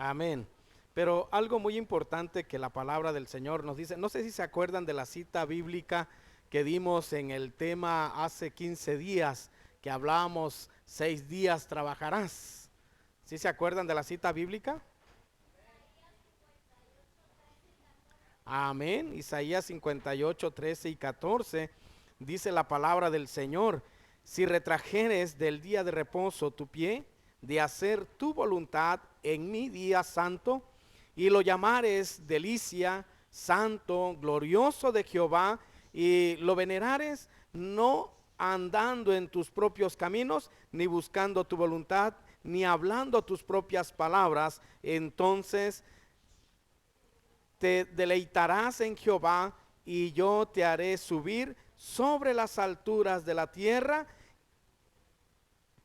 Amén. Pero algo muy importante que la palabra del Señor nos dice, no sé si se acuerdan de la cita bíblica que dimos en el tema hace 15 días, que hablábamos 6 días trabajarás. ¿Sí se acuerdan de la cita bíblica? Amén. Isaías 58, 13 y 14 dice la palabra del Señor: si retrajeres del día de reposo tu pie, de hacer tu voluntad en mi día santo, y lo llamares delicia, santo, glorioso de Jehová, y lo venerares, no andando en tus propios caminos, ni buscando tu voluntad, ni hablando tus propias palabras, entonces te deleitarás en Jehová, y yo te haré subir sobre las alturas de la tierra,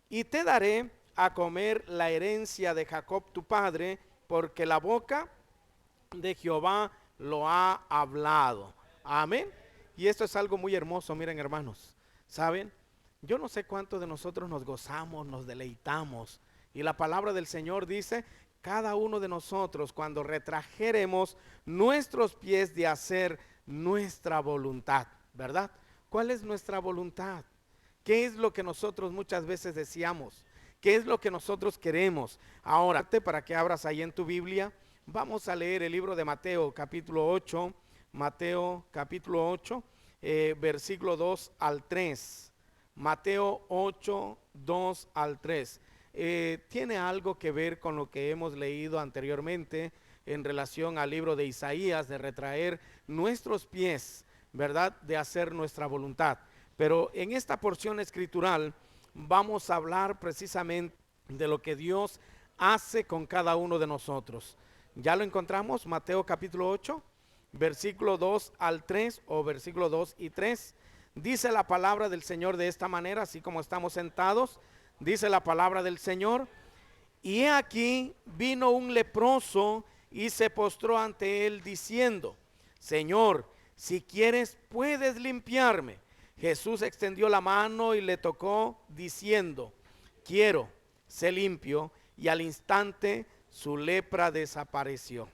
y te daré a comer la herencia de Jacob tu padre, porque la boca de Jehová lo ha hablado. Amén. Y esto es algo muy hermoso, miren hermanos, ¿saben? Yo no sé cuántos de nosotros nos gozamos, nos deleitamos. Y la palabra del Señor dice: cada uno de nosotros, cuando retrajeremos nuestros pies de hacer nuestra voluntad, ¿verdad? ¿Cuál es nuestra voluntad? ¿Qué es lo que nosotros muchas veces deseamos? ¿Qué es lo que nosotros queremos? Ahora, para que abras ahí en tu Biblia, vamos a leer el libro de Mateo capítulo 8, Mateo capítulo 8, versículo 2 al 3. Mateo 8, 2 al 3. Tiene algo que ver con lo que hemos leído anteriormente en relación al libro de Isaías, de retraer nuestros pies, ¿verdad? De hacer nuestra voluntad. Pero en esta porción escritural vamos a hablar precisamente de lo que Dios hace con cada uno de nosotros. Ya lo encontramos, Mateo capítulo 8, versículo 2 al 3, o versículo 2 y 3. Dice la palabra del Señor de esta manera, así como estamos sentados. Dice la palabra del Señor: y he aquí vino un leproso y se postró ante él diciendo: Señor, si quieres puedes limpiarme. Jesús extendió la mano y le tocó diciendo: quiero, sé limpio. Y al instante su lepra desapareció.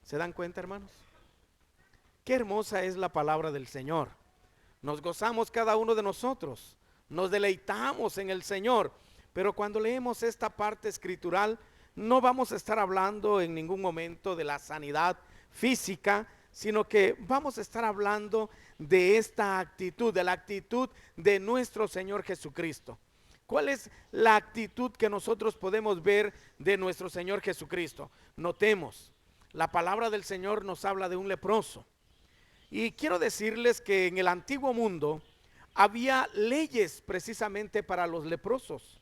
¿Se dan cuenta, hermanos? Qué hermosa es la palabra del Señor. Nos gozamos cada uno de nosotros, nos deleitamos en el Señor. Pero cuando leemos esta parte escritural, no vamos a estar hablando en ningún momento de la sanidad física, sino que vamos a estar hablando de esta actitud, de la actitud de nuestro Señor Jesucristo. ¿Cuál es la actitud que nosotros podemos ver de nuestro Señor Jesucristo? Notemos, la palabra del Señor nos habla de un leproso. Y quiero decirles que en el antiguo mundo había leyes precisamente para los leprosos.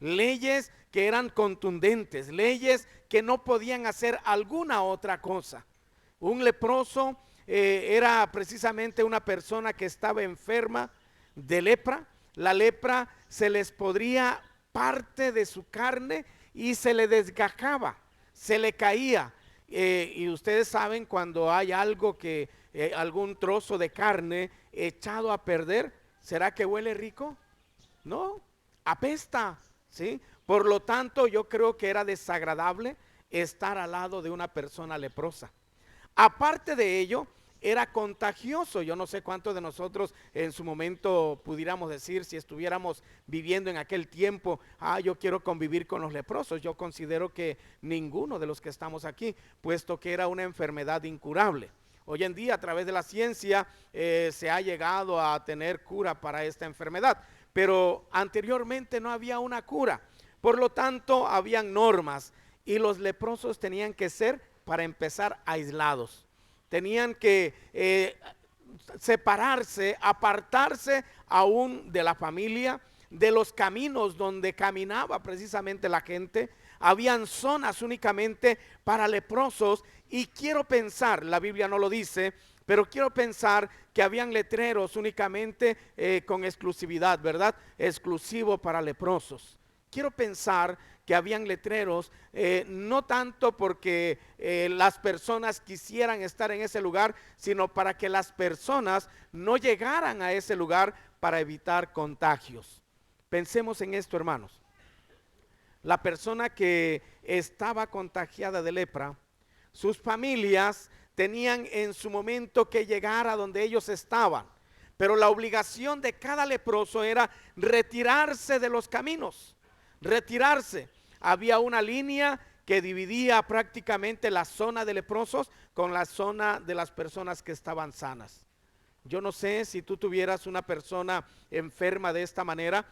Leyes que eran contundentes, leyes que no podían hacer alguna otra cosa. Un leproso era precisamente una persona que estaba enferma de lepra. La lepra se les podría parte de su carne y se le desgajaba, se le caía. Y ustedes saben cuando hay algo que, algún trozo de carne echado a perder, ¿será que huele rico? No, apesta, ¿sí? Por lo tanto, yo creo que era desagradable estar al lado de una persona leprosa. Aparte de ello, era contagioso. Yo no sé cuántos de nosotros en su momento pudiéramos decir, si estuviéramos viviendo en aquel tiempo: yo quiero convivir con los leprosos. Yo considero que ninguno de los que estamos aquí, puesto que era una enfermedad incurable. Hoy en día, a través de la ciencia, se ha llegado a tener cura para esta enfermedad, pero anteriormente no había una cura. Por lo tanto, habían normas y los leprosos tenían que ser, para empezar, aislados. Tenían que separarse, apartarse aún de la familia, de los caminos donde caminaba precisamente la gente. Habían zonas únicamente para leprosos, y quiero pensar, la Biblia no lo dice, pero quiero pensar que habían letreros únicamente con exclusividad, ¿verdad? Exclusivo para leprosos. Quiero pensar que habían letreros, no tanto porque las personas quisieran estar en ese lugar, sino para que las personas no llegaran a ese lugar para evitar contagios. Pensemos en esto, hermanos. La persona que estaba contagiada de lepra, sus familias tenían en su momento que llegar a donde ellos estaban, pero la obligación de cada leproso era retirarse de los caminos, retirarse. Había una línea que dividía prácticamente la zona de leprosos con la zona de las personas que estaban sanas. Yo no sé si tú tuvieras una persona enferma de esta manera,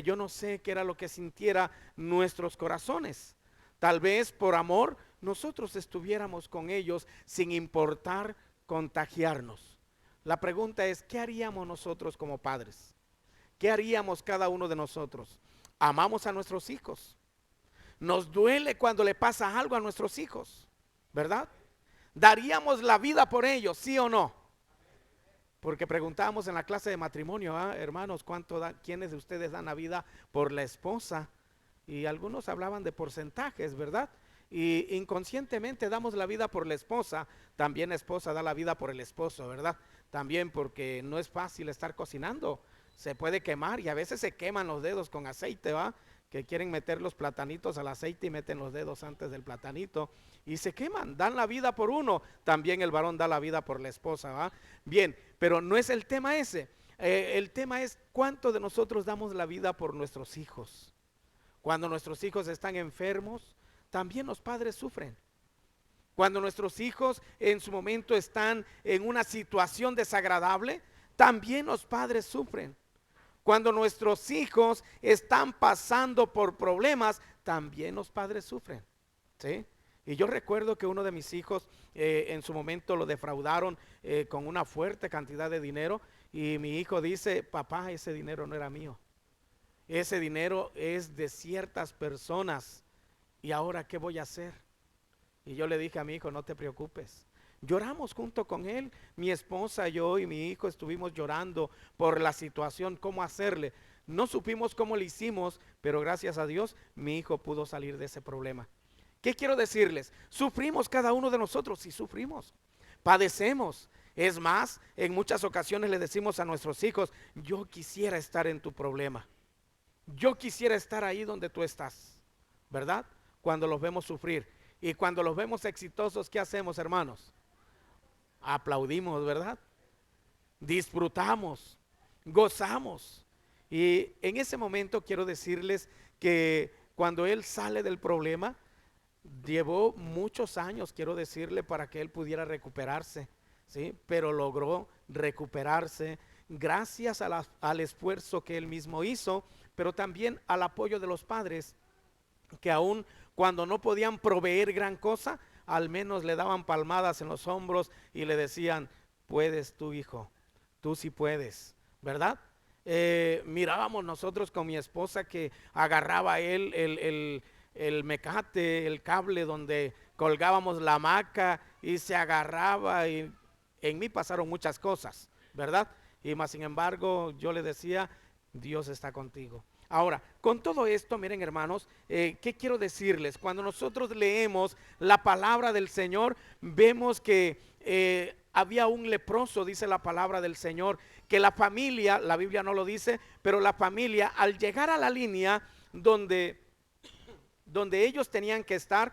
yo no sé qué era lo que sintiera nuestros corazones. Tal vez por amor nosotros estuviéramos con ellos sin importar contagiarnos. La pregunta es, ¿qué haríamos nosotros como padres? ¿Qué haríamos cada uno de nosotros? Amamos a nuestros hijos. Nos duele cuando le pasa algo a nuestros hijos, ¿verdad? ¿Daríamos la vida por ellos, sí o no? Porque preguntábamos en la clase de matrimonio, hermanos, ¿quiénes de ustedes dan la vida por la esposa? Y algunos hablaban de porcentajes, ¿verdad? Y inconscientemente damos la vida por la esposa, también la esposa da la vida por el esposo, ¿verdad? También porque no es fácil estar cocinando, se puede quemar y a veces se queman los dedos con aceite, ¿va? Que quieren meter los platanitos al aceite y meten los dedos antes del platanito y se queman, dan la vida por uno, también el varón da la vida por la esposa, ¿va? Bien, pero no es el tema ese, el tema es cuánto de nosotros damos la vida por nuestros hijos. Cuando nuestros hijos están enfermos, también los padres sufren. Cuando nuestros hijos en su momento están en una situación desagradable, también los padres sufren. Cuando nuestros hijos están pasando por problemas, también los padres sufren, ¿sí? Y yo recuerdo que uno de mis hijos en su momento lo defraudaron con una fuerte cantidad de dinero y mi hijo dice, papá, ese dinero no era mío. Ese dinero es de ciertas personas y ahora ¿qué voy a hacer? Y yo le dije a mi hijo, no te preocupes. Lloramos junto con él, mi esposa, yo y mi hijo estuvimos llorando por la situación, cómo hacerle. No supimos cómo le hicimos, pero gracias a Dios mi hijo pudo salir de ese problema. ¿Qué quiero decirles? Sufrimos cada uno de nosotros, sí sufrimos, padecemos. Es más, en muchas ocasiones le decimos a nuestros hijos, yo quisiera estar en tu problema. Yo quisiera estar ahí donde tú estás, ¿verdad? Cuando los vemos sufrir y cuando los vemos exitosos, ¿qué hacemos, hermanos? Aplaudimos, ¿verdad? Disfrutamos, gozamos. Y en ese momento quiero decirles que cuando él sale del problema, llevó muchos años, quiero decirle, para que él pudiera recuperarse, ¿sí? Pero logró recuperarse gracias al esfuerzo que él mismo hizo, pero también al apoyo de los padres, que aún cuando no podían proveer gran cosa, al menos le daban palmadas en los hombros y le decían, puedes tú, hijo, tú sí puedes, ¿verdad? Mirábamos nosotros con mi esposa que agarraba él el mecate, el cable donde colgábamos la hamaca y se agarraba y en mí pasaron muchas cosas, ¿verdad? Y más sin embargo yo le decía, Dios está contigo. Ahora, con todo esto, miren hermanos, ¿qué quiero decirles? Cuando nosotros leemos la palabra del Señor, vemos que había un leproso, dice la palabra del Señor, que la familia, la Biblia no lo dice, pero la familia al llegar a la línea donde ellos tenían que estar,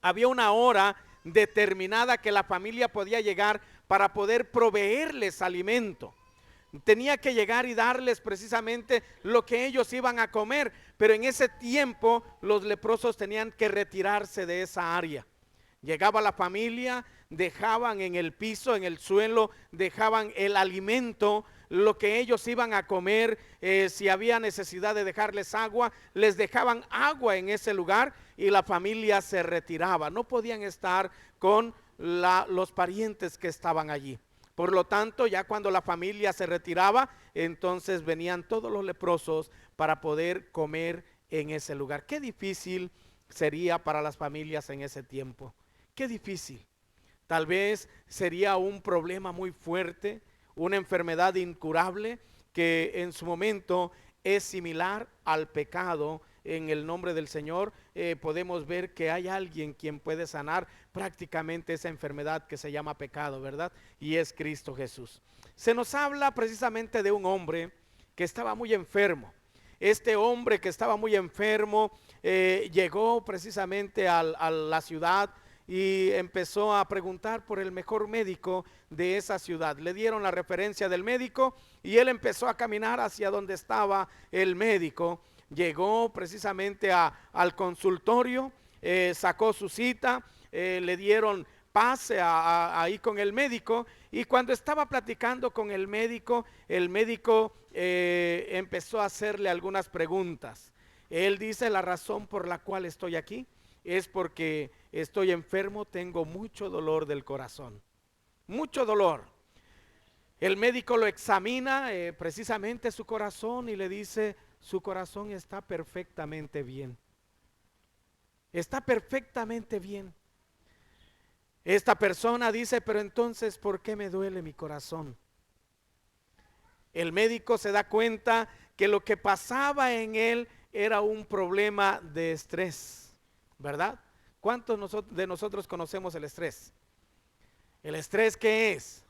había una hora determinada que la familia podía llegar para poder proveerles alimento. Tenía que llegar y darles precisamente lo que ellos iban a comer, pero en ese tiempo los leprosos tenían que retirarse de esa área. Llegaba la familia, dejaban en el piso, en el suelo, dejaban el alimento, lo que ellos iban a comer, si había necesidad de dejarles agua, les dejaban agua en ese lugar y la familia se retiraba. No podían estar con los parientes que estaban allí. Por lo tanto, ya cuando la familia se retiraba, entonces venían todos los leprosos para poder comer en ese lugar. Qué difícil sería para las familias en ese tiempo. Qué difícil. Tal vez sería un problema muy fuerte, una enfermedad incurable que en su momento es similar al pecado. En el nombre del Señor podemos ver que hay alguien quien puede sanar prácticamente esa enfermedad que se llama pecado, ¿verdad? Y es Cristo Jesús. Se nos habla precisamente de un hombre que estaba muy enfermo. Este hombre que estaba muy enfermo llegó precisamente a la ciudad y empezó a preguntar por el mejor médico de esa ciudad. Le dieron la referencia del médico y él empezó a caminar hacia donde estaba el médico. Llegó precisamente al consultorio, sacó su cita, le dieron pase ahí con el médico, y cuando estaba platicando con el médico empezó a hacerle algunas preguntas. Él dice: la razón por la cual estoy aquí es porque estoy enfermo, tengo mucho dolor del corazón, mucho dolor. El médico lo examina precisamente su corazón y le dice: su corazón está perfectamente bien, está perfectamente bien. Esta persona dice: pero entonces, ¿por qué me duele mi corazón? El médico se da cuenta que lo que pasaba en él era un problema de estrés, ¿verdad? ¿Cuántos de nosotros conocemos el estrés? ¿El estrés qué es?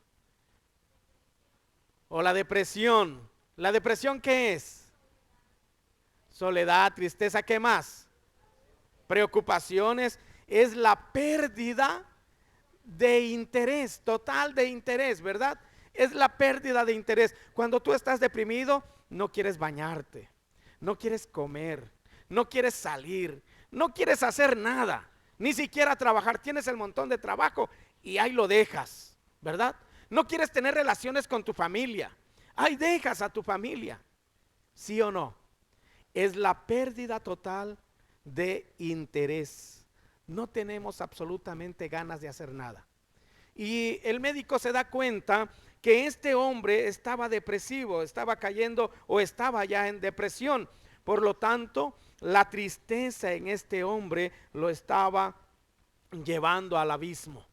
O la depresión. ¿La depresión qué es? Soledad, tristeza, ¿qué más? Preocupaciones. Es la pérdida de interés, total de interés, ¿verdad? Es la pérdida de interés. Cuando tú estás deprimido, no quieres bañarte, no quieres comer, no quieres salir, no quieres hacer nada, ni siquiera trabajar. Tienes el montón de trabajo y ahí lo dejas, ¿verdad? No quieres tener relaciones con tu familia, ahí dejas a tu familia. ¿Sí o no? Es la pérdida total de interés. No tenemos absolutamente ganas de hacer nada. Y el médico se da cuenta que este hombre estaba depresivo, estaba cayendo o estaba ya en depresión. Por lo tanto, la tristeza en este hombre lo estaba llevando al abismo.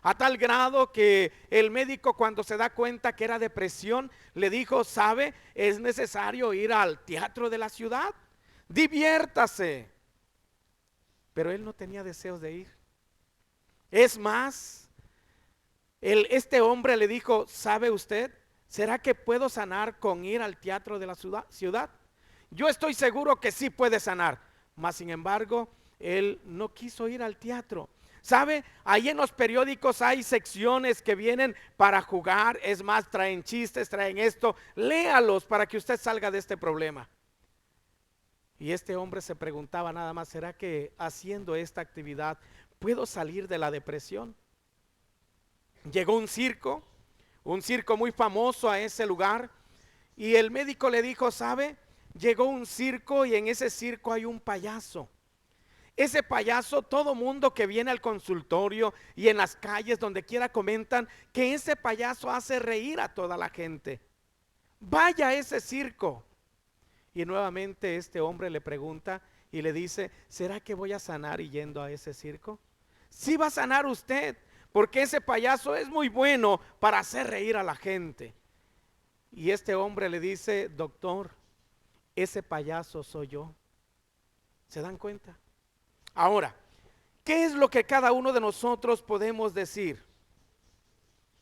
A tal grado que el médico, cuando se da cuenta que era depresión, le dijo: ¿sabe? Es necesario ir al teatro de la ciudad, diviértase. Pero él no tenía deseos de ir. Es más, este hombre le dijo: ¿sabe usted? ¿Será que puedo sanar con ir al teatro de la ciudad? Yo estoy seguro que sí puede sanar. Mas sin embargo, él no quiso ir al teatro. ¿Sabe? Ahí en los periódicos hay secciones que vienen para jugar. Es más, traen chistes, traen esto. Léalos para que usted salga de este problema. Y este hombre se preguntaba nada más: ¿será que haciendo esta actividad puedo salir de la depresión? Llegó un circo muy famoso a ese lugar, y el médico le dijo: ¿sabe? Llegó un circo y en ese circo hay un payaso. Ese payaso, todo mundo que viene al consultorio y en las calles, donde quiera, comentan que ese payaso hace reír a toda la gente. Vaya a ese circo. Y nuevamente este hombre le pregunta y le dice: ¿será que voy a sanar yendo a ese circo? Sí va a sanar usted, porque ese payaso es muy bueno para hacer reír a la gente. Y este hombre le dice: doctor, ese payaso soy yo. ¿Se dan cuenta? Ahora, ¿qué es lo que cada uno de nosotros podemos decir?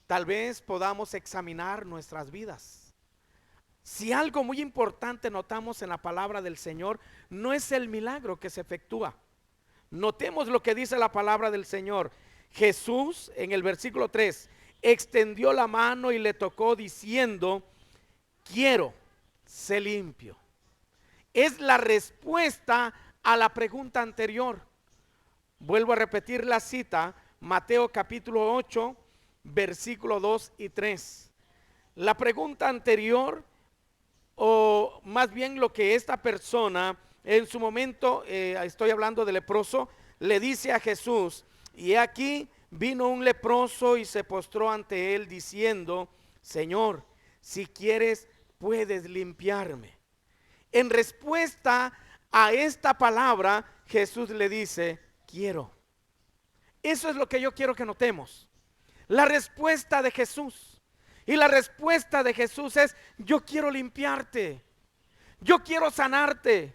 Tal vez podamos examinar nuestras vidas. Si algo muy importante notamos en la palabra del Señor, no es el milagro que se efectúa. Notemos lo que dice la palabra del Señor. Jesús, en el versículo 3, extendió la mano y le tocó diciendo: quiero, sé limpio. Es la respuesta a la pregunta anterior. Vuelvo a repetir la cita: Mateo capítulo 8, versículo 2 y 3. La pregunta anterior, o más bien lo que esta persona en su momento, estoy hablando de leproso, le dice a Jesús: y aquí vino un leproso y se postró ante él diciendo: Señor, si quieres puedes limpiarme. En respuesta a esta palabra, Jesús le dice: quiero. Eso es lo que yo quiero que notemos. La respuesta de Jesús. Y la respuesta de Jesús es: yo quiero limpiarte, yo quiero sanarte,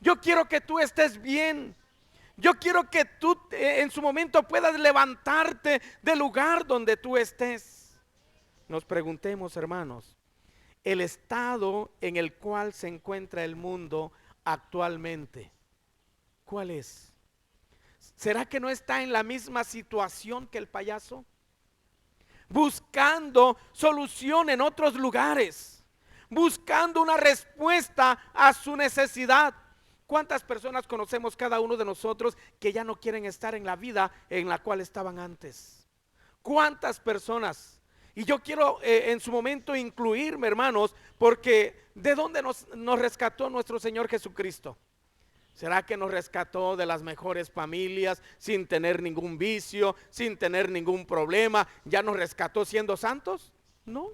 yo quiero que tú estés bien, yo quiero que tú en su momento puedas levantarte del lugar donde tú estés. Nos preguntemos, hermanos, el estado en el cual se encuentra el mundo actualmente. ¿Cuál es? ¿Será que no está en la misma situación que el payaso? Buscando solución en otros lugares, buscando una respuesta a su necesidad. ¿Cuántas personas conocemos cada uno de nosotros que ya no quieren estar en la vida en la cual estaban antes? ¿Cuántas personas? Y yo quiero en su momento incluirme, hermanos, porque ¿de dónde nos rescató nuestro Señor Jesucristo? ¿Será que nos rescató de las mejores familias sin tener ningún vicio, sin tener ningún problema? ¿Ya nos rescató siendo santos? No.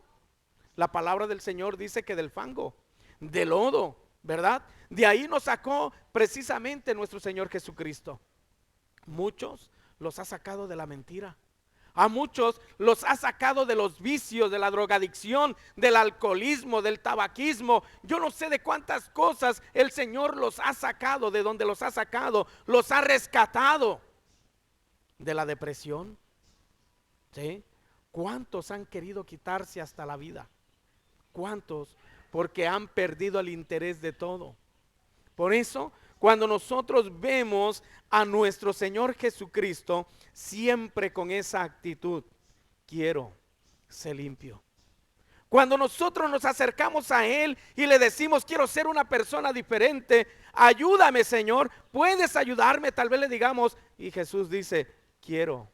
La palabra del Señor dice que del fango, del lodo, ¿verdad? De ahí nos sacó precisamente nuestro Señor Jesucristo. Muchos los ha sacado de la mentira. A muchos los ha sacado de los vicios, de la drogadicción, del alcoholismo, del tabaquismo. Yo no sé de cuántas cosas el Señor los ha sacado, de donde los ha sacado, los ha rescatado. De la depresión, ¿sí? ¿Cuántos han querido quitarse hasta la vida? ¿Cuántos? Porque han perdido el interés de todo. Por eso, cuando nosotros vemos a nuestro Señor Jesucristo, siempre con esa actitud, quiero ser limpio. Cuando nosotros nos acercamos a Él y le decimos, quiero ser una persona diferente, ayúdame, Señor, puedes ayudarme, tal vez le digamos, y Jesús dice, quiero.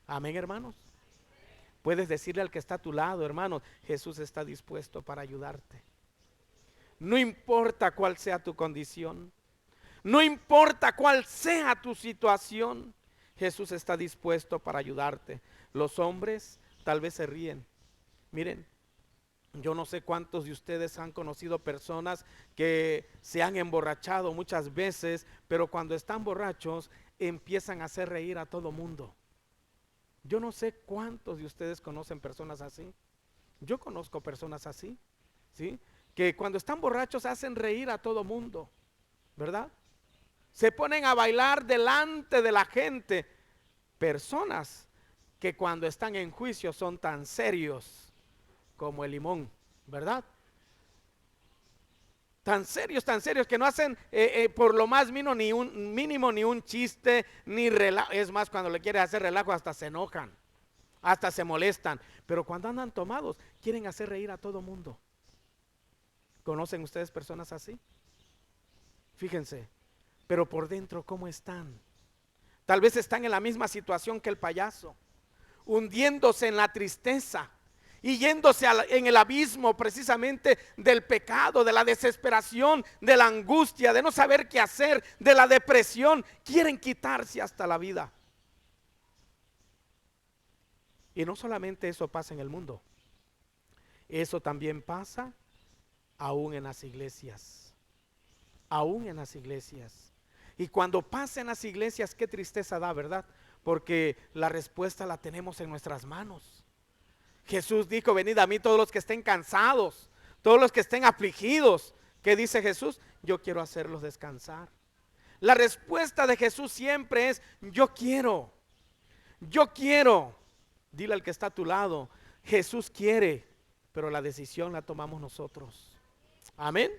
Amén, hermanos. Puedes decirle al que está a tu lado, hermanos, Jesús está dispuesto para ayudarte. No importa cuál sea tu condición, no importa cuál sea tu situación, Jesús está dispuesto para ayudarte. Los hombres tal vez se ríen. Miren, yo no sé cuántos de ustedes han conocido personas que se han emborrachado muchas veces, pero cuando están borrachos empiezan a hacer reír a todo mundo. Yo no sé cuántos de ustedes conocen personas así. Yo conozco personas así, ¿sí? Que cuando están borrachos hacen reír a todo mundo, ¿verdad? Se ponen a bailar delante de la gente. Personas que cuando están en juicio son tan serios como el limón, ¿verdad? Tan serios que no hacen por lo más mínimo ni un chiste, ni relajo. Es más, cuando le quieren hacer relajo hasta se enojan, hasta se molestan. Pero cuando andan tomados, quieren hacer reír a todo mundo. ¿Conocen ustedes personas así? Fíjense, pero por dentro, ¿cómo están? Tal vez están en la misma situación que el payaso, hundiéndose en la tristeza y yéndose en el abismo precisamente del pecado, de la desesperación, de la angustia, de no saber qué hacer, de la depresión. Quieren quitarse hasta la vida. Y no solamente eso pasa en el mundo, eso también pasa aún en las iglesias. Aún en las iglesias. Y cuando pasa en las iglesias, qué tristeza da, ¿verdad? Porque la respuesta la tenemos en nuestras manos. Jesús dijo, venid a mí todos los que estén cansados, todos los que estén afligidos. ¿Qué dice Jesús? Yo quiero hacerlos descansar. La respuesta de Jesús siempre es, yo quiero. Yo quiero. Dile al que está a tu lado, Jesús quiere, pero la decisión la tomamos nosotros. Amén.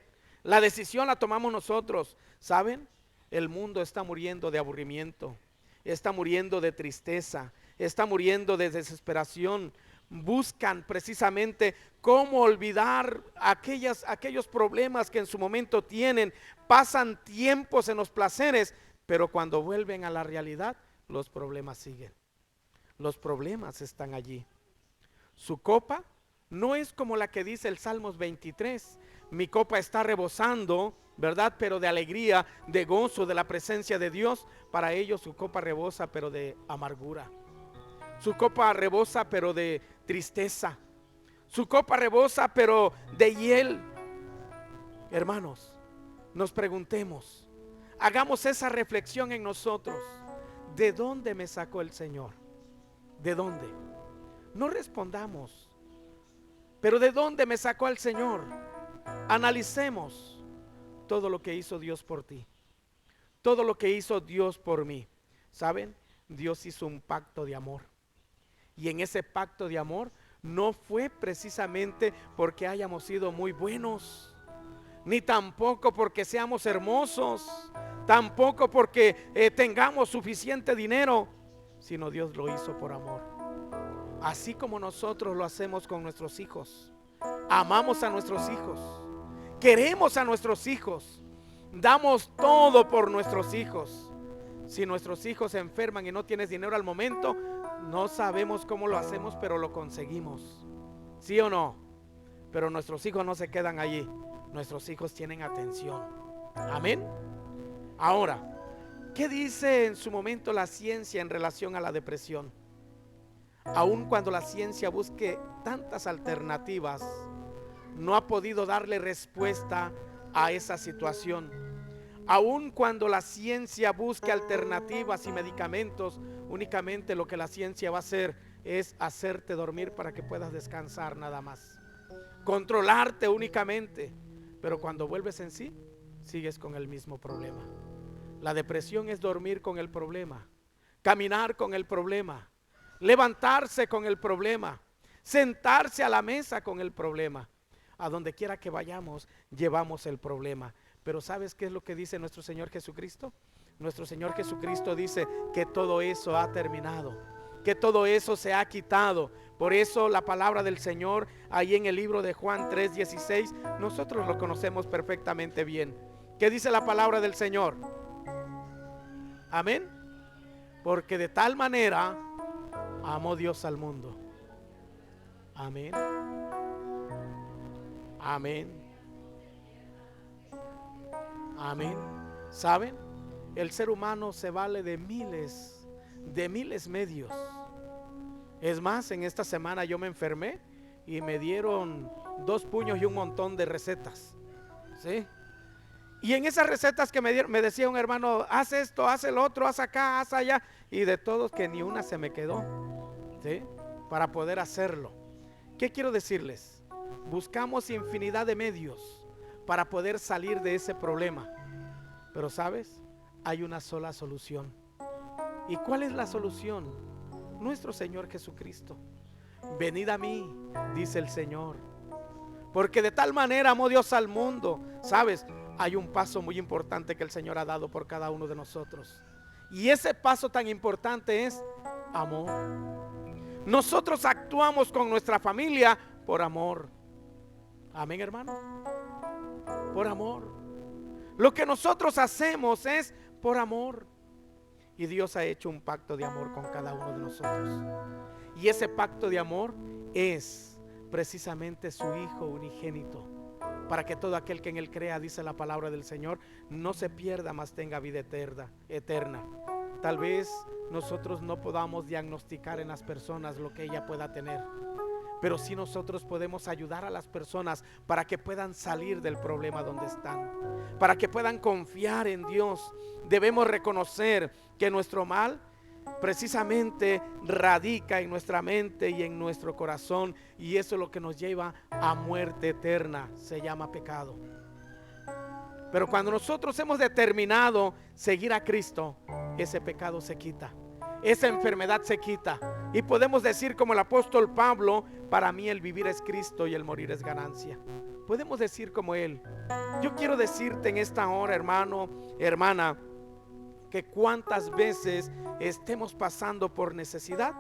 La decisión la tomamos nosotros. ¿Saben? El mundo está muriendo de aburrimiento, está muriendo de tristeza, está muriendo de desesperación. Buscan precisamente cómo olvidar aquellos problemas que en su momento tienen. Pasan tiempos en los placeres, pero cuando vuelven a la realidad, los problemas siguen. Los problemas están allí. Su copa no es como la que dice el Salmos 23. Mi copa está rebosando, ¿verdad? Pero de alegría, de gozo, de la presencia de Dios. Para ellos su copa rebosa, pero de amargura. Su copa rebosa, pero de tristeza. Su copa rebosa, pero de hiel. Hermanos, nos preguntemos, hagamos esa reflexión en nosotros. ¿De dónde me sacó el Señor? ¿De dónde? No respondamos, pero ¿de dónde me sacó el Señor? Analicemos todo lo que hizo Dios por ti, todo lo que hizo Dios por mí. ¿Saben? Dios hizo un pacto de amor. Y en ese pacto de amor no fue precisamente porque hayamos sido muy buenos, ni tampoco porque seamos hermosos, tampoco porque tengamos suficiente dinero, sino Dios lo hizo por amor. Así como nosotros lo hacemos con nuestros hijos. Amamos a nuestros hijos, queremos a nuestros hijos, damos todo por nuestros hijos. Si nuestros hijos se enferman y no tienes dinero al momento, no sabemos cómo lo hacemos, pero lo conseguimos. ¿Sí o no? Pero nuestros hijos no se quedan allí. Nuestros hijos tienen atención. Amén. Ahora, ¿qué dice en su momento la ciencia en relación a la depresión? Aun cuando la ciencia busque tantas alternativas, no ha podido darle respuesta a esa situación. Aun cuando la ciencia busque alternativas y medicamentos, únicamente lo que la ciencia va a hacer es hacerte dormir para que puedas descansar nada más. Controlarte únicamente. Pero cuando vuelves en sí, sigues con el mismo problema. La depresión es dormir con el problema, caminar con el problema, levantarse con el problema, sentarse a la mesa con el problema. A donde quiera que vayamos, llevamos el problema. Pero ¿sabes qué es lo que dice nuestro Señor Jesucristo? Nuestro Señor Jesucristo dice que todo eso ha terminado, que todo eso se ha quitado. Por eso la palabra del Señor ahí en el libro de Juan 3:16, nosotros lo conocemos perfectamente bien. ¿Qué dice la palabra del Señor? Amén. Porque de tal manera amó Dios al mundo. Amén. Amén. Amén. ¿Saben? El ser humano se vale de miles medios. Es más, en esta semana yo me enfermé y me dieron 2 puños y un montón de recetas. ¿Sí? Y en esas recetas que me dieron, me decía un hermano, haz esto, haz el otro, haz acá, haz allá. Y de todos que ni una se me quedó. ¿Sí? Para poder hacerlo. ¿Qué quiero decirles? Buscamos infinidad de medios para poder salir de ese problema. Pero ¿sabes? Hay una sola solución. ¿Y cuál es la solución? Nuestro Señor Jesucristo. Venid a mí, dice el Señor, porque de tal manera amó Dios al mundo. ¿Sabes? Hay un paso muy importante que el Señor ha dado por cada uno de nosotros. Y ese paso tan importante es amor. Nosotros actuamos con nuestra familia por amor. Amén, hermano. Por amor. Lo que nosotros hacemos es por amor. Y Dios ha hecho un pacto de amor con cada uno de nosotros. Y ese pacto de amor es precisamente su Hijo unigénito, para que todo aquel que en Él crea, dice la palabra del Señor, no se pierda, mas tenga vida eterna. Tal vez nosotros no podamos diagnosticar en las personas lo que ella pueda tener, pero sí nosotros podemos ayudar a las personas para que puedan salir del problema donde están, para que puedan confiar en Dios. Debemos reconocer que nuestro mal precisamente radica en nuestra mente y en nuestro corazón, y eso es lo que nos lleva a muerte eterna. Se llama pecado. Pero cuando nosotros hemos determinado seguir a Cristo, ese pecado se quita, esa enfermedad se quita, y podemos decir como el apóstol Pablo: para mí el vivir es Cristo y el morir es ganancia. Podemos decir como él. Yo quiero decirte en esta hora, hermano, hermana, que cuántas veces estemos pasando por necesidad,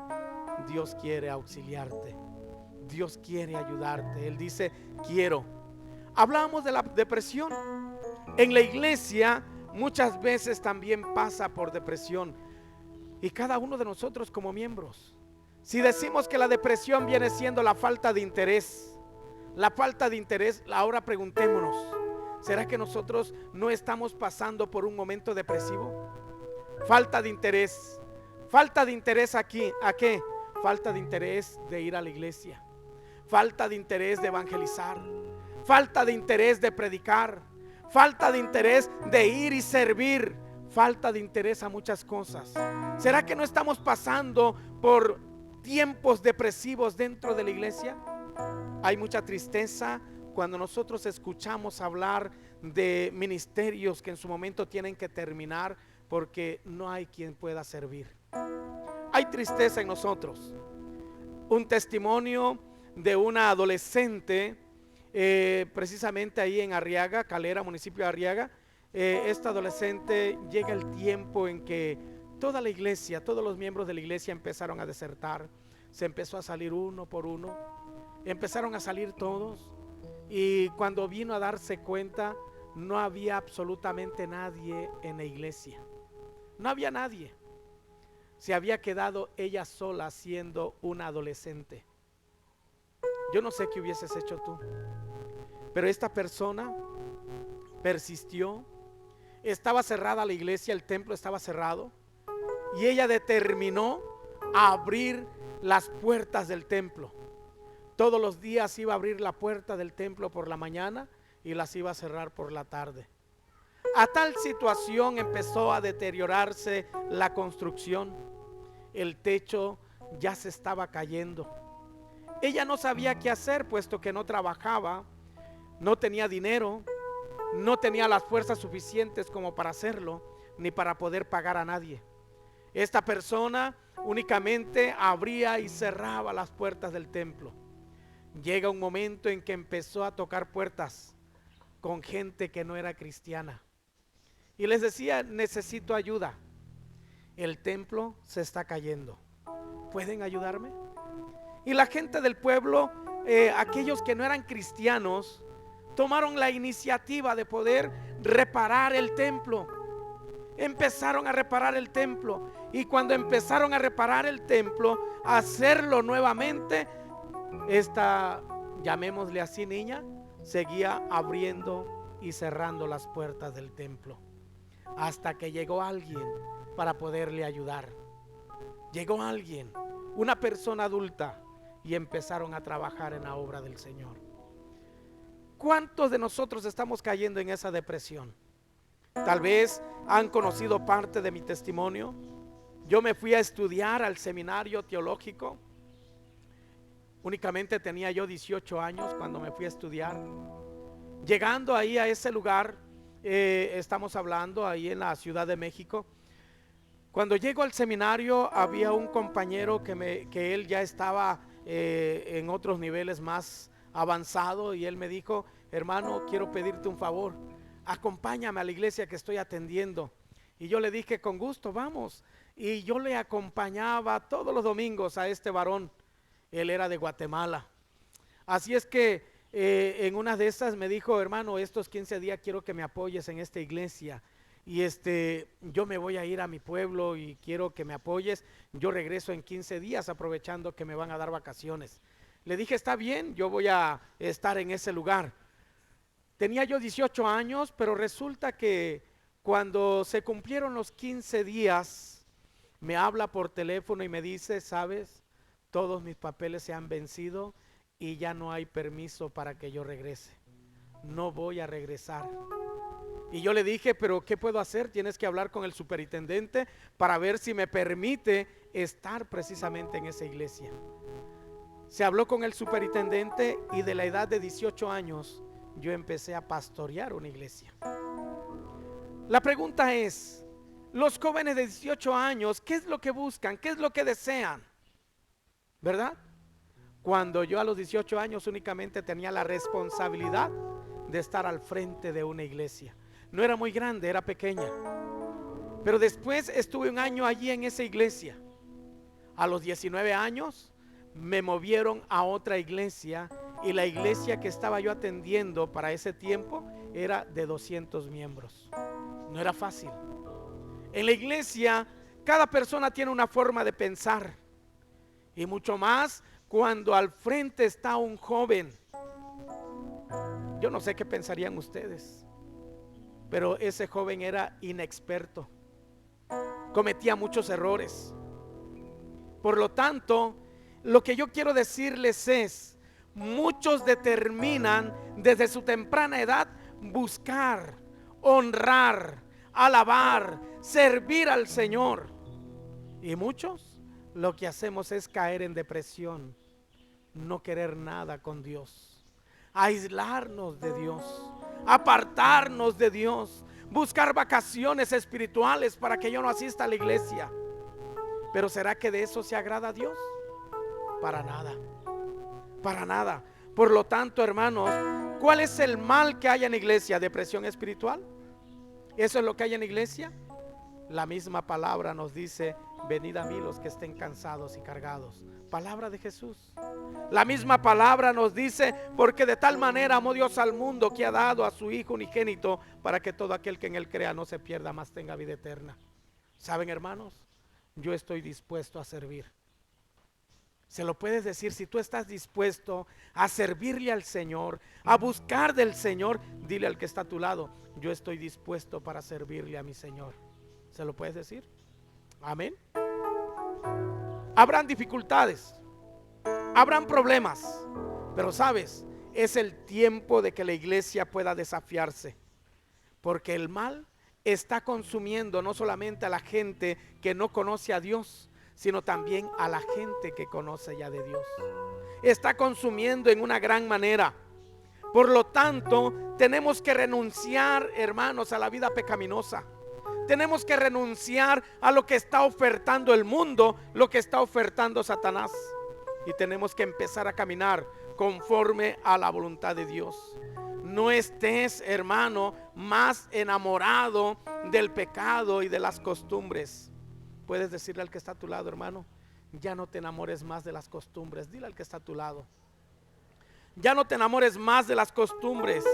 Dios quiere auxiliarte, Dios quiere ayudarte. Él dice: quiero. Hablamos de la depresión. En la iglesia muchas veces también pasa por depresión, y cada uno de nosotros como miembros, si decimos que la depresión viene siendo la falta de interés, ahora preguntémonos: ¿será que nosotros no estamos pasando por un momento depresivo? Falta de interés. Falta de interés aquí. ¿A qué? Falta de interés de ir a la iglesia. Falta de interés de evangelizar. Falta de interés de predicar. Falta de interés de ir y servir. Falta de interés a muchas cosas. ¿Será que no estamos pasando por tiempos depresivos dentro de la iglesia? Hay mucha tristeza cuando nosotros escuchamos hablar de ministerios que en su momento tienen que terminar porque no hay quien pueda servir. Hay tristeza en nosotros. Un testimonio de una adolescente, precisamente ahí en Arriaga, Calera, municipio de Arriaga, esta adolescente, llega el tiempo en que toda la iglesia, todos los miembros de la iglesia empezaron a desertar. Se empezó a salir uno por uno, empezaron a salir todos, y cuando vino a darse cuenta, no había absolutamente nadie en la iglesia. No había nadie. Se había quedado ella sola siendo una adolescente. Yo no sé qué hubieses hecho tú, pero esta persona persistió. Estaba cerrada la iglesia, el templo estaba cerrado, y ella determinó abrir las puertas del templo. Todos los días iba a abrir la puerta del templo por la mañana y las iba a cerrar por la tarde. A tal situación empezó a deteriorarse la construcción. El techo ya se estaba cayendo. Ella no sabía qué hacer, puesto que no trabajaba, no tenía dinero, no tenía las fuerzas suficientes como para hacerlo, ni para poder pagar a nadie. Esta persona únicamente abría y cerraba las puertas del templo. Llega un momento en que empezó a tocar puertas con gente que no era cristiana y les decía: necesito ayuda, el templo se está cayendo, ¿pueden ayudarme? Y la gente del pueblo, aquellos que no eran cristianos, tomaron la iniciativa de poder reparar el templo. Empezaron a reparar el templo, y cuando empezaron a reparar el templo, a hacerlo nuevamente, esta, llamémosle así, niña, seguía abriendo y cerrando las puertas del templo, hasta que llegó alguien para poderle ayudar. Llegó alguien, una persona adulta, y empezaron a trabajar en la obra del Señor. ¿Cuántos de nosotros estamos cayendo en esa depresión? Tal vez han conocido parte de mi testimonio. Yo me fui a estudiar al seminario teológico. Únicamente tenía yo 18 años cuando me fui a estudiar. Llegando ahí a ese lugar, estamos hablando ahí en la Ciudad de México. Cuando llego al seminario, había un compañero que él ya estaba en otros niveles más avanzado, y él me dijo: hermano, quiero pedirte un favor, acompáñame a la iglesia que estoy atendiendo. Y yo le dije: con gusto, vamos. Y yo le acompañaba todos los domingos a este varón. Él era de Guatemala. Así es que en una de esas me dijo: hermano, estos 15 días quiero que me apoyes en esta iglesia, y yo me voy a ir a mi pueblo y quiero que me apoyes. Yo regreso en 15 días, aprovechando que me van a dar vacaciones. Le dije: está bien, yo voy a estar en ese lugar. Tenía yo 18 años, pero resulta que cuando se cumplieron los 15 días, me habla por teléfono y me dice: sabes, todos mis papeles se han vencido y ya no hay permiso para que yo regrese. No voy a regresar. Y yo le dije: pero ¿qué puedo hacer? Tienes que hablar con el superintendente para ver si me permite estar precisamente en esa iglesia. Se habló con el superintendente, y de la edad de 18 años yo empecé a pastorear una iglesia. La pregunta es: los jóvenes de 18 años, ¿qué es lo que buscan? ¿Qué es lo que desean? ¿Verdad? Cuando yo a los 18 años únicamente tenía la responsabilidad de estar al frente de una iglesia. No era muy grande, era pequeña. Pero después estuve un año allí en esa iglesia. A los 19 años me movieron a otra iglesia, y la iglesia que estaba yo atendiendo para ese tiempo era de 200 miembros. No era fácil. En la iglesia cada persona tiene una forma de pensar, y mucho más cuando al frente está un joven. Yo no sé qué pensarían ustedes, pero ese joven era inexperto, cometía muchos errores. Por lo tanto, lo que yo quiero decirles es: muchos determinan desde su temprana edad buscar, honrar, alabar, servir al Señor. Y muchos lo que hacemos es caer en depresión, no querer nada con Dios, aislarnos de Dios, apartarnos de Dios, buscar vacaciones espirituales para que yo no asista a la iglesia. Pero ¿será que de eso se agrada a Dios? Para nada, para nada. Por lo tanto, hermanos, ¿cuál es el mal que hay en la iglesia? ¿Depresión espiritual? ¿Eso es lo que hay en la iglesia? La misma palabra nos dice: venid a mí los que estén cansados y cargados. Palabra de Jesús. La misma palabra nos dice: porque de tal manera amó Dios al mundo, que ha dado a su Hijo unigénito, para que todo aquel que en él crea no se pierda, mas tenga vida eterna. ¿Saben, hermanos? Yo estoy dispuesto a servir. Se lo puedes decir. Si tú estás dispuesto a servirle al Señor, a buscar del Señor, dile al que está a tu lado: yo estoy dispuesto para servirle a mi Señor. ¿Se lo puedes decir? Amén. Habrán dificultades, habrán problemas, pero sabes, es el tiempo de que la iglesia pueda desafiarse, porque el mal está consumiendo no solamente a la gente que no conoce a Dios, sino también a la gente que conoce ya de Dios. Está consumiendo en una gran manera. Por lo tanto, tenemos que renunciar, hermanos, a la vida pecaminosa. Tenemos que renunciar a lo que está ofertando el mundo, lo que está ofertando Satanás. Y tenemos que empezar a caminar conforme a la voluntad de Dios. No estés, hermano, más enamorado del pecado y de las costumbres. Puedes decirle al que está a tu lado: hermano, ya no te enamores más de las costumbres. Dile al que está a tu lado: ya no te enamores más de las costumbres.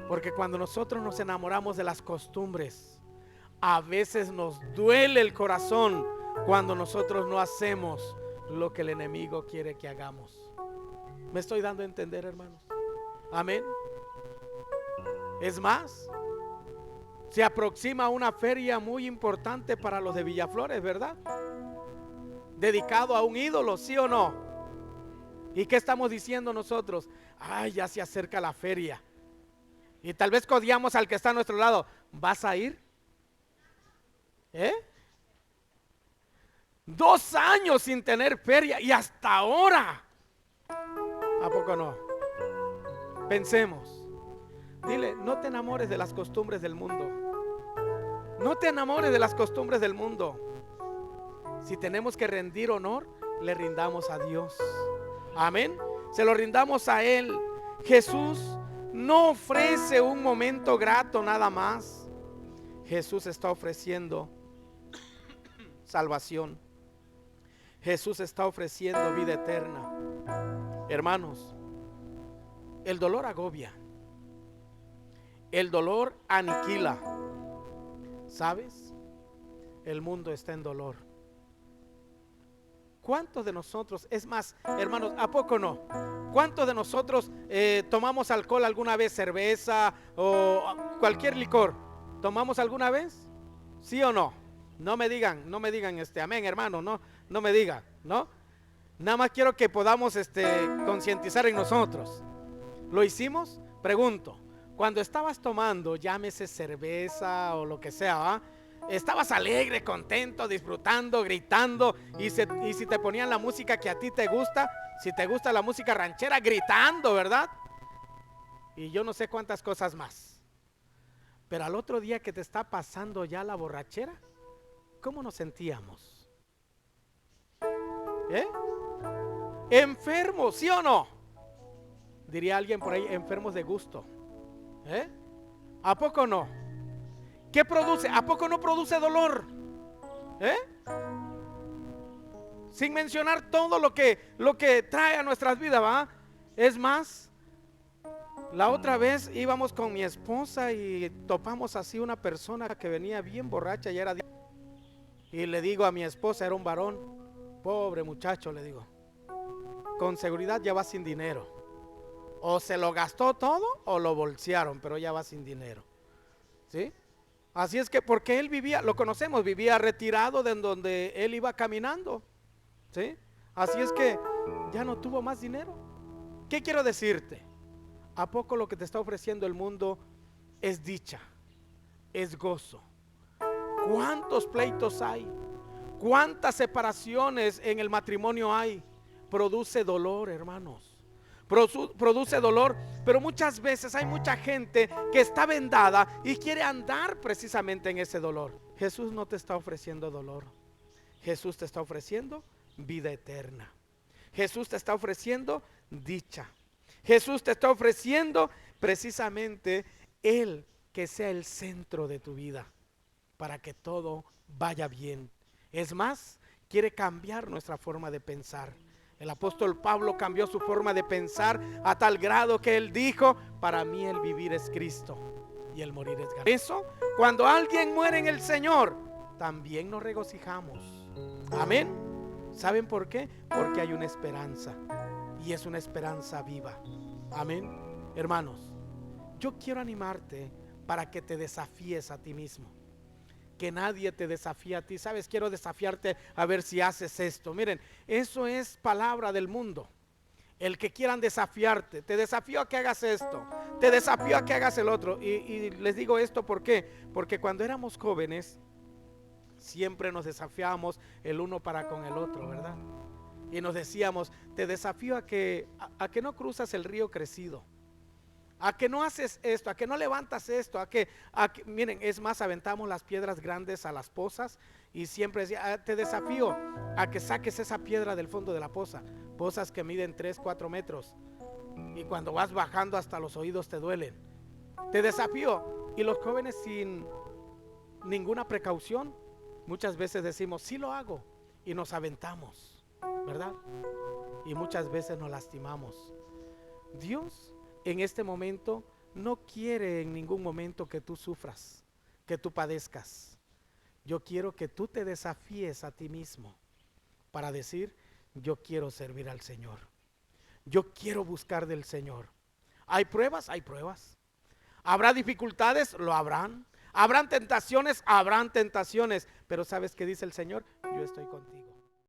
Porque cuando nosotros nos enamoramos de las costumbres, a veces nos duele el corazón cuando nosotros no hacemos lo que el enemigo quiere que hagamos. ¿Me estoy dando a entender, hermanos? Amén. Es más, se aproxima una feria muy importante para los de Villaflores, ¿verdad? Dedicado a un ídolo, ¿sí o no? ¿Y qué estamos diciendo nosotros? Ay, ya se acerca la feria. Y tal vez codiamos al que está a nuestro lado: ¿vas a ir? 2 años sin tener feria y hasta ahora. ¿A poco no? Pensemos. Dile: no te enamores de las costumbres del mundo. No te enamores de las costumbres del mundo. Si tenemos que rendir honor, le rindamos a Dios. Amén. Se lo rindamos a Él. Jesús no ofrece un momento grato nada más. Jesús está ofreciendo salvación. Jesús está ofreciendo vida eterna. Hermanos, el dolor agobia. El dolor aniquila. ¿Sabes? El mundo está en dolor. ¿Cuántos de nosotros, es más, hermanos, a poco no? ¿Cuántos de nosotros tomamos alcohol alguna vez, cerveza o cualquier licor? ¿Tomamos alguna vez? ¿Sí o no? No me digan amén, hermano, no me digan, ¿no? Nada más quiero que podamos concientizar en nosotros. ¿Lo hicimos? Pregunto. Cuando estabas tomando, llámese cerveza o lo que sea, ¿va? Estabas alegre, contento, disfrutando, gritando, y si te ponían la música que a ti te gusta, si te gusta la música ranchera, gritando, ¿verdad? Y yo no sé cuántas cosas más. Pero al otro día que te está pasando ya la borrachera, ¿cómo nos sentíamos? Enfermos, ¿sí o no? Diría alguien por ahí: enfermos de gusto. ¿A poco no? ¿Qué produce? ¿A poco no produce dolor? Sin mencionar todo lo que trae a nuestras vidas, ¿va? Es más, la otra vez íbamos con mi esposa y topamos así una persona que venía bien borracha y le digo a mi esposa, era un varón: pobre muchacho, le digo, con seguridad ya va sin dinero. O se lo gastó todo o lo bolsearon, pero ya va sin dinero. ¿Sí? Así es que, porque él vivía, lo conocemos, vivía retirado de donde él iba caminando. ¿Sí? Así es que ya no tuvo más dinero. ¿Qué quiero decirte? ¿A poco lo que te está ofreciendo el mundo es dicha, es gozo? ¿Cuántos pleitos hay? ¿Cuántas separaciones en el matrimonio hay? Produce dolor, hermanos. Produce dolor, pero muchas veces hay mucha gente que está vendada y quiere andar precisamente en ese dolor. Jesús no te está ofreciendo dolor. Jesús te está ofreciendo vida eterna. Jesús te está ofreciendo dicha. Jesús te está ofreciendo precisamente Él que sea el centro de tu vida para que todo vaya bien. Es más, quiere cambiar nuestra forma de pensar. El apóstol Pablo cambió su forma de pensar a tal grado que él dijo: para mí el vivir es Cristo y el morir es ganancia. Por eso, cuando alguien muere en el Señor, también nos regocijamos. Amén. ¿Saben por qué? Porque hay una esperanza, y es una esperanza viva. Amén. Hermanos, yo quiero animarte para que te desafíes a ti mismo. Que nadie te desafíe a ti. Sabes, quiero desafiarte a ver si haces esto. Miren, eso es palabra del mundo. El que quieran desafiarte, te desafío a que hagas esto, te desafío a que hagas el otro. Y les digo esto, ¿por qué? Porque cuando éramos jóvenes siempre nos desafiábamos el uno para con el otro, ¿verdad? Y nos decíamos: te desafío a que no cruzas el río crecido, a que no haces esto, a que no levantas esto, miren, es más, aventamos las piedras grandes a las pozas, y siempre decía: te desafío a que saques esa piedra del fondo de la poza. Pozas que miden 3, 4 metros, y cuando vas bajando hasta los oídos te duelen. Te desafío. Y los jóvenes, sin ninguna precaución, muchas veces decimos: sí lo hago, y nos aventamos, ¿verdad? Y muchas veces nos lastimamos. Dios en este momento no quiere en ningún momento que tú sufras, que tú padezcas. Yo quiero que tú te desafíes a ti mismo para decir: yo quiero servir al Señor, yo quiero buscar del Señor. ¿Hay pruebas? Hay pruebas. ¿Habrá dificultades? Lo habrán. ¿Habrán tentaciones? Habrán tentaciones. Pero ¿sabes qué dice el Señor? Yo estoy contigo.